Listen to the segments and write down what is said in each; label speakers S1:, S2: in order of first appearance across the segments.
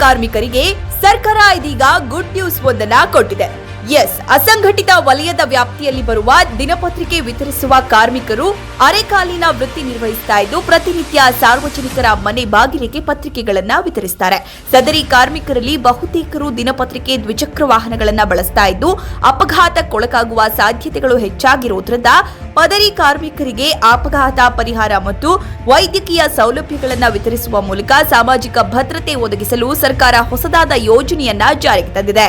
S1: ಕಾರ್ಮಿಕರಿಗೆ ಸರ್ಕಾರ ಇದೀಗ ಗುಡ್ ನ್ಯೂಸ್ ಒಂದನ್ನ ಕೊಟ್ಟಿದೆ. ಅಸಂಘಟಿತ ವಲಯದ ವ್ಯಾಪ್ತಿಯಲ್ಲಿ ಬರುವ ದಿನಪತ್ರಿಕೆ ವಿತರಿಸುವ ಕಾರ್ಮಿಕರು ಅರೆಕಾಲಿನ ವೃತ್ತಿ ನಿರ್ವಹಿಸ್ತಾ ಇದ್ದು ಪ್ರತಿನಿತ್ಯ ಸಾರ್ವಜನಿಕರ ಮನೆ ಬಾಗಿಲಿಗೆ ಪತ್ರಿಕೆಗಳನ್ನ ವಿತರಿಸುತ್ತಾರೆ. ಸದರಿ ಕಾರ್ಮಿಕರಲ್ಲಿ ಬಹುತೇಕರು ದಿನಪತ್ರಿಕೆ ದ್ವಿಚಕ್ರ ವಾಹನಗಳನ್ನ ಬಳಸ್ತಾ ಇದ್ದು ಅಪಘಾತಕ್ಕೊಳಗಾಗುವ ಸಾಧ್ಯತೆಗಳು ಹೆಚ್ಚಾಗಿರುವುದರಿಂದ ಪದರಿ ಕಾರ್ಮಿಕರಿಗೆ ಅಪಘಾತ ಪರಿಹಾರ ಮತ್ತು ವೈದ್ಯಕೀಯ ಸೌಲಭ್ಯಗಳನ್ನು ವಿತರಿಸುವ ಮೂಲಕ ಸಾಮಾಜಿಕ ಭದ್ರತೆ ಒದಗಿಸಲು ಸರ್ಕಾರ ಹೊಸದಾದ ಯೋಜನೆಯನ್ನ ಜಾರಿಗೆ ತಂದಿದೆ.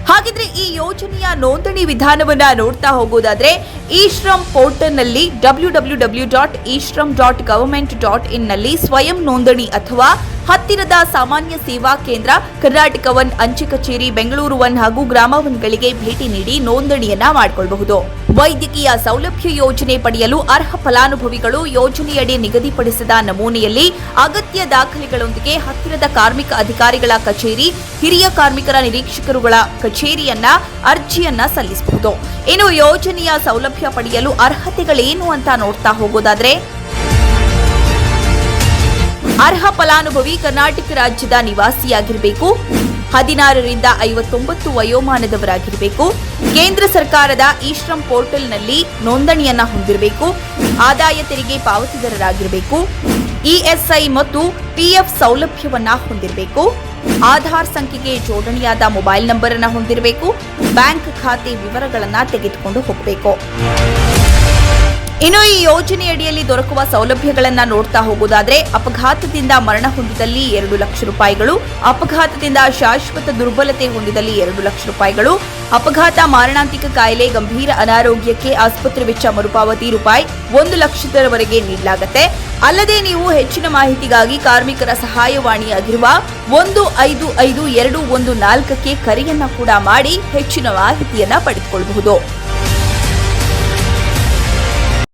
S1: ಹಾಗಿದ್ರೆ ಈ ಯೋಜನೆಯ ನೋಂದಣಿ ವಿಧಾನವನ್ನ ನೋಡ್ತಾ ಹೋಗೋದಾದ್ರೆ ಇ-ಶ್ರಮ್ ಪೋರ್ಟಲ್ನಲ್ಲಿ www.eShram.government.in ನಲ್ಲಿ ಸ್ವಯಂ ನೋಂದಣಿ ಅಥವಾ ಹತ್ತಿರದ ಸಾಮಾನ್ಯ ಸೇವಾ ಕೇಂದ್ರ, ಕರ್ನಾಟಕ 1 ಅಂಚೆ ಕಚೇರಿ, ಬೆಂಗಳೂರು 1 ಹಾಗೂ ಗ್ರಾಮ 1ಗಳಿಗೆ ಭೇಟಿ ನೀಡಿ ನೋಂದಣಿಯನ್ನ ಮಾಡಿಕೊಳ್ಳಬಹುದು. ವೈದ್ಯಕೀಯ ಸೌಲಭ್ಯ ಯೋಜನೆ ಪಡೆಯಲು ಅರ್ಹ ಫಲಾನುಭವಿಗಳು ಯೋಜನೆಯಡಿ ನಿಗದಿಪಡಿಸಿದ ನಮೂನೆಯಲ್ಲಿ ಅಗತ್ಯ ದಾಖಲೆಗಳೊಂದಿಗೆ ಹತ್ತಿರದ ಕಾರ್ಮಿಕ ಅಧಿಕಾರಿಗಳ ಕಚೇರಿ, ಹಿರಿಯ ಕಾರ್ಮಿಕರ ನಿರೀಕ್ಷಕರುಗಳ ಕಚೇರಿಯನ್ನ ಅರ್ಜಿಯನ್ನ ಸಲ್ಲಿಸಬಹುದು. ಇನ್ನು ಯೋಜನೆಯ ಸೌಲಭ್ಯ ಪಡೆಯಲು ಅರ್ಹತೆಗಳೇನು ಅಂತ ನೋಡ್ತಾ ಹೋಗೋದಾದ್ರೆ ಅರ್ಹ ಫಲಾನುಭವಿ ಕರ್ನಾಟಕ ರಾಜ್ಯದ ನಿವಾಸಿಯಾಗಿರಬೇಕು, 16 ರಿಂದ 59 ವಯೋಮಾನದವರಾಗಿರಬೇಕು, ಕೇಂದ್ರ ಸರ್ಕಾರದ ಇ-ಶ್ರಮ್ ಪೋರ್ಟಲ್ನಲ್ಲಿ ನೋಂದಣಿಯನ್ನ ಹೊಂದಿರಬೇಕು, ಆದಾಯ ತೆರಿಗೆ ಪಾವತಿದಾರರಾಗಿರಬೇಕು, ಇಎಸ್ಐ ಮತ್ತು ಪಿಎಫ್ ಸೌಲಭ್ಯವನ್ನ ಹೊಂದಿರಬೇಕು, ಆಧಾರ್ ಸಂಖ್ಯೆಗೆ ಜೋಡಣೆಯಾದ ಮೊಬೈಲ್ ನಂಬರ್ ಅನ್ನು ಹೊಂದಿರಬೇಕು, ಬ್ಯಾಂಕ್ ಖಾತೆ ವಿವರಗಳನ್ನ ತೆಗೆದುಕೊಂಡು ಹೋಗಬೇಕು. ಇನ್ನು ಈ ಯೋಜನೆಯಡಿಯಲ್ಲಿ ದೊರಕುವ ಸೌಲಭ್ಯಗಳನ್ನ ನೋಡ್ತಾ ಹೋಗೋದಾದ್ರೆ ಅಪಘಾತದಿಂದ ಮರಣ ಹೊಂದಿದಲ್ಲಿ 2 ಲಕ್ಷ ರೂಪಾಯಿಗಳು, ಅಪಘಾತದಿಂದ ಶಾಶ್ವತ ದುರ್ಬಲತೆ ಹೊಂದಿದಲ್ಲಿ 2 ಲಕ್ಷ ರೂಪಾಯಿಗಳು, ಅಪಘಾತ, ಮಾರಣಾಂತಿಕ ಕಾಯಿಲೆ, ಗಂಭೀರ ಅನಾರೋಗ್ಯಕ್ಕೆ ಆಸ್ಪತ್ರೆ ವೆಚ್ಚ ಮರುಪಾವತಿ ರೂಪಾಯಿ 1 ಲಕ್ಷದವರೆಗೆ ನೀಡಲಾಗುತ್ತೆ. ಅಲ್ಲದೆ ನೀವು ಹೆಚ್ಚಿನ ಮಾಹಿತಿಗಾಗಿ ಕಾರ್ಮಿಕರ ಸಹಾಯವಾಣಿಯಾಗಿರುವ 1552214ಕ್ಕೆ ಕರೆಯನ್ನ ಕೂಡ ಮಾಡಿ ಹೆಚ್ಚಿನ ಮಾಹಿತಿಯನ್ನ ಪಡೆದುಕೊಳ್ಳಬಹುದು.